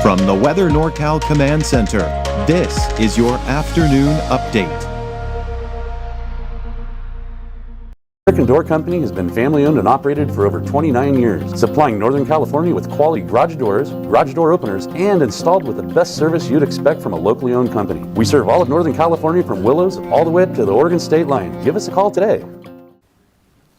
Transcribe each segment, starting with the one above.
From the Weather NorCal Command Center, this is your afternoon update. American Door Company has been family-owned and operated for over 29 years, supplying Northern California with quality garage doors, garage door openers, and installed with the best service you'd expect from a locally owned company. We serve all of Northern California from Willows all the way up to the Oregon state line. Give us a call today.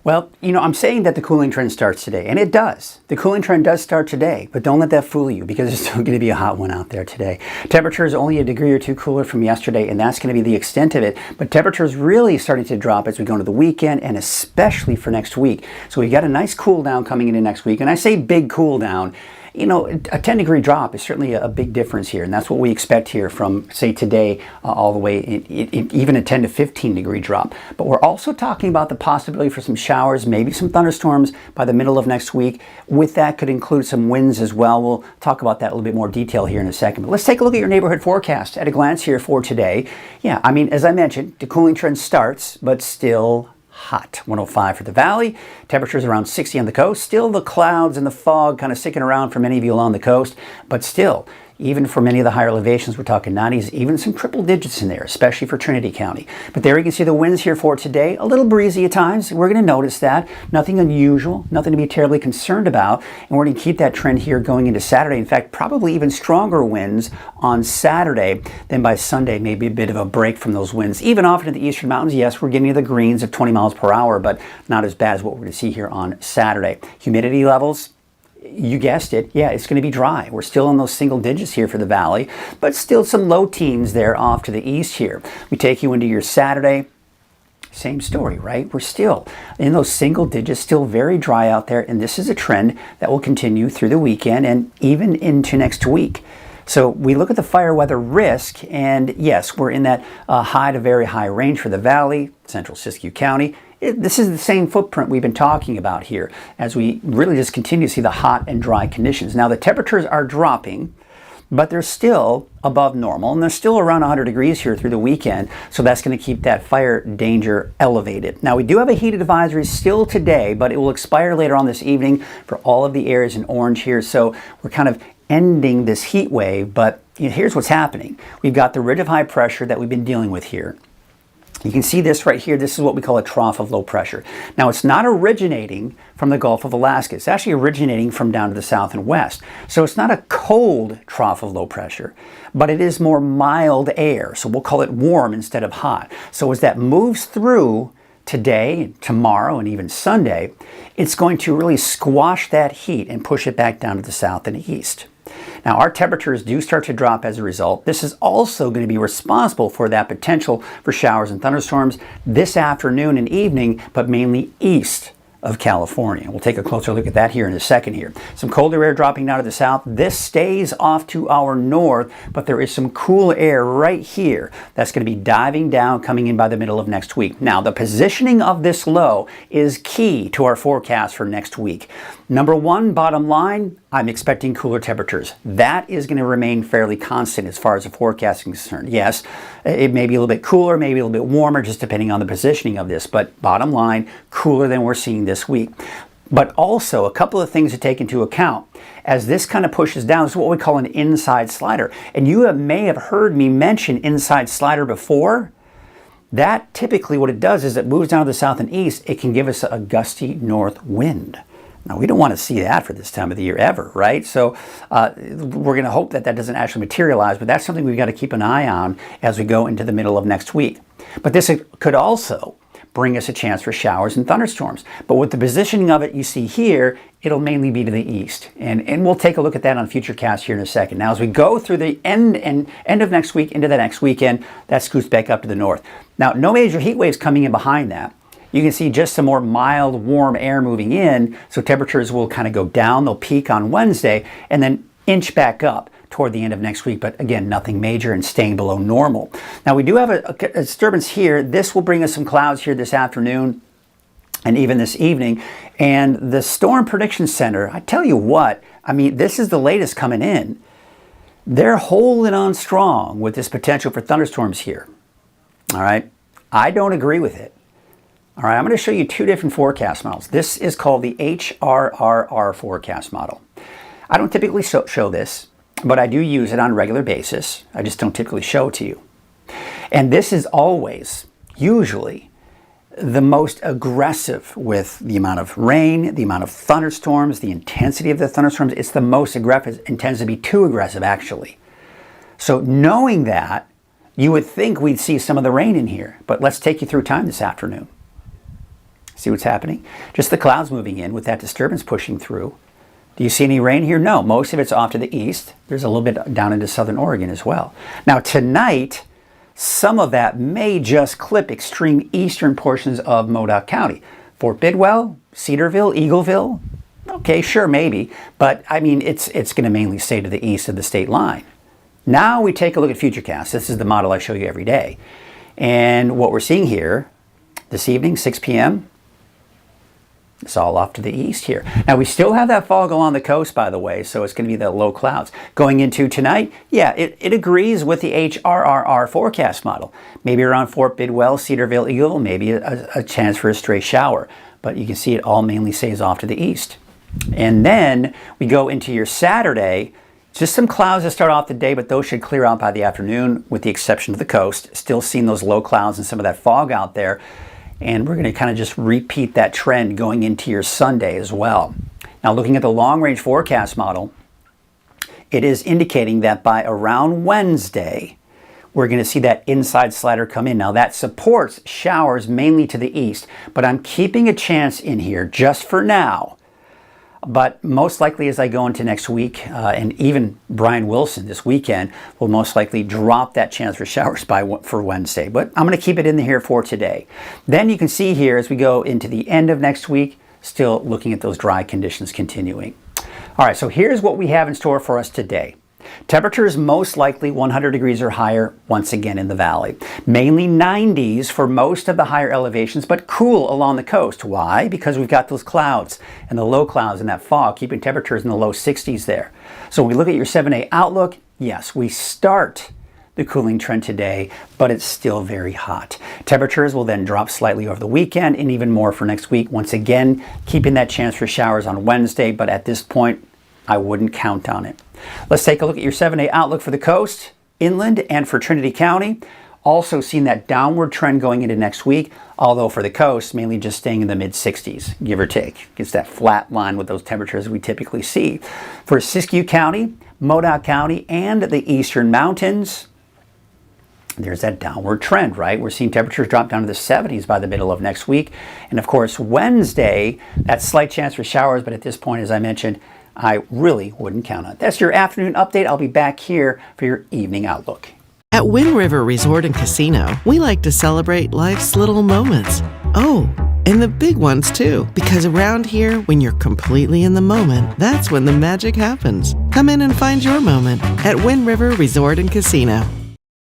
Well, I'm saying that the cooling trend starts today, and it does. The cooling trend does start today, but don't let that fool you because it's still going to be a hot one out there today. Temperature is only a degree or two cooler from yesterday, and that's going to be the extent of it. But temperature is really starting to drop as we go into the weekend, and especially for next week. So we got a nice cool down coming into next week, and I say big cool down. A 10-degree drop is certainly a big difference here, and that's what we expect here from, say, today all the way, even a 10 to 15-degree drop. But we're also talking about the possibility for some showers, maybe some thunderstorms by the middle of next week. With that could include some winds as well. We'll talk about that in a little bit more detail here in a second. But let's take a look at your neighborhood forecast at a glance here for today. Yeah, as I mentioned, the cooling trend starts, but still hot. 105 for the valley, temperatures around 60 on the coast. Still the clouds and the fog kind of sticking around for many of you along the coast, but still, even for many of the higher elevations, we're talking 90s, even some triple digits in there, especially for Trinity County. But there you can see the winds here for today. A little breezy at times. We're going to notice that. Nothing unusual, nothing to be terribly concerned about. And we're going to keep that trend here going into Saturday. In fact, probably even stronger winds on Saturday than by Sunday. Maybe a bit of a break from those winds. Even off into the eastern mountains, yes, we're getting to the greens of 20 miles per hour, but not as bad as what we're going to see here on Saturday. Humidity levels, you guessed it, yeah, it's going to be dry. We're still in those single digits here for the valley, but still some low teens there off to the east here. We take you into your Saturday, same story, right? We're still in those single digits, still very dry out there, and this is a trend that will continue through the weekend and even into next week. So we look at the fire weather risk, and yes, we're in that high to very high range for the valley, central Siskiyou County. This is the same footprint we've been talking about here as we really just continue to see the hot and dry conditions. Now the temperatures are dropping, but they're still above normal, and they're still around 100 degrees here through the weekend, so that's going to keep that fire danger elevated. Now we do have a heat advisory still today, but it will expire later on this evening for all of the areas in orange here, so we're kind of ending this heat wave, but here's what's happening. We've got the ridge of high pressure that we've been dealing with here. You can see this right here. This is what we call a trough of low pressure. Now, it's not originating from the Gulf of Alaska. It's actually originating from down to the south and west. So it's not a cold trough of low pressure, but it is more mild air. So we'll call it warm instead of hot. So as that moves through today, tomorrow, and even Sunday, it's going to really squash that heat and push it back down to the south and east. Now, our temperatures do start to drop as a result. This is also going to be responsible for that potential for showers and thunderstorms this afternoon and evening, but mainly east of California. We'll take a closer look at that here in a second here. Some colder air dropping down to the south. This stays off to our north, but there is some cool air right here that's going to be diving down coming in by the middle of next week. Now, the positioning of this low is key to our forecast for next week. Number one, bottom line, I'm expecting cooler temperatures. That is going to remain fairly constant as far as the forecasting is concerned. Yes, it may be a little bit cooler, maybe a little bit warmer, just depending on the positioning of this, but bottom line, cooler than we're seeing this week. But also, a couple of things to take into account. As this kind of pushes down, this is what we call an inside slider. And you may have heard me mention inside slider before. That typically what it does is it moves down to the south and east. It can give us a gusty north wind. Now, we don't want to see that for this time of the year ever, right? So we're going to hope that that doesn't actually materialize, but that's something we've got to keep an eye on as we go into the middle of next week. But this could also bring us a chance for showers and thunderstorms. But with the positioning of it you see here, it'll mainly be to the east. And we'll take a look at that on future casts here in a second. Now, as we go through the end of next week into the next weekend, that scoots back up to the north. Now, no major heat waves coming in behind that. You can see just some more mild, warm air moving in, so temperatures will kind of go down. They'll peak on Wednesday and then inch back up toward the end of next week, but again, nothing major and staying below normal. Now, we do have a disturbance here. This will bring us some clouds here this afternoon and even this evening. And the Storm Prediction Center, I tell you what, this is the latest coming in. They're holding on strong with this potential for thunderstorms here. All right, I don't agree with it. All right, I'm going to show you two different forecast models. This is called the HRRR forecast model. I don't typically show this. but I do use it on a regular basis. I just don't typically show it to you. And this is always, usually, the most aggressive with the amount of rain, the amount of thunderstorms, the intensity of the thunderstorms. It's the most aggressive. It tends to be too aggressive, actually. So knowing that, you would think we'd see some of the rain in here. But let's take you through time this afternoon. See what's happening? Just the clouds moving in with that disturbance pushing through. Do you see any rain here? No, most of it's off to the east. There's a little bit down into southern Oregon as well. Now tonight, some of that may just clip extreme eastern portions of Modoc County. Fort Bidwell, Cedarville, Eagleville, okay, sure, maybe. But I mean, it's going to mainly stay to the east of the state line. Now we take a look at Futurecast. This is the model I show you every day. And what we're seeing here this evening, 6 p.m., it's all off to the east here. Now we still have that fog along the coast, by the way, so it's going to be the low clouds. Going into tonight, yeah, it agrees with the HRRR forecast model. Maybe around Fort Bidwell, Cedarville, Eagle, maybe a chance for a stray shower. But you can see it all mainly stays off to the east. And then we go into your Saturday. Just some clouds that start off the day, but those should clear out by the afternoon with the exception of the coast. Still seeing those low clouds and some of that fog out there. And we're going to kind of just repeat that trend going into your Sunday as well. Now looking at the long-range forecast model, it is indicating that by around Wednesday, we're going to see that inside slider come in. Now that supports showers mainly to the east, but I'm keeping a chance in here just for now. But most likely as I go into next week, and even Brian Wilson this weekend will most likely drop that chance for showers for Wednesday. But I'm going to keep it in here for today. Then you can see here as we go into the end of next week, still looking at those dry conditions continuing. All right, so here's what we have in store for us today. Temperatures most likely 100 degrees or higher once again in the valley. Mainly 90s for most of the higher elevations, but cool along the coast. Why? Because we've got those clouds and the low clouds and that fog keeping temperatures in the low 60s there. So when we look at your 7-day outlook, yes, we start the cooling trend today, but it's still very hot. Temperatures will then drop slightly over the weekend and even more for next week. Once again, keeping that chance for showers on Wednesday, but at this point, I wouldn't count on it. Let's take a look at your 7-day outlook for the coast, inland, and for Trinity County. Also seeing that downward trend going into next week, although for the coast, mainly just staying in the mid-60s, give or take. It's that flat line with those temperatures we typically see. For Siskiyou County, Modoc County, and the eastern mountains, there's that downward trend, right? We're seeing temperatures drop down to the 70s by the middle of next week. And of course, Wednesday, that slight chance for showers, but at this point, as I mentioned, I really wouldn't count on it. That's your afternoon update. I'll be back here for your evening outlook. At Wind River Resort and Casino, we like to celebrate life's little moments. Oh, and the big ones too. Because around here, when you're completely in the moment, that's when the magic happens. Come in and find your moment at Wind River Resort and Casino.